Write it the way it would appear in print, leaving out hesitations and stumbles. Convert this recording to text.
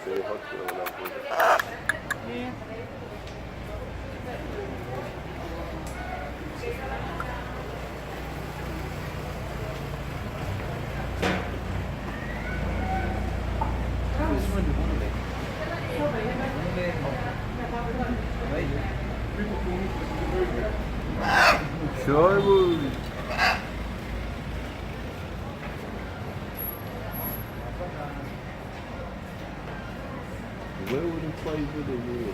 sei fatto una cosa. Sure would. Where would it play with the wheel?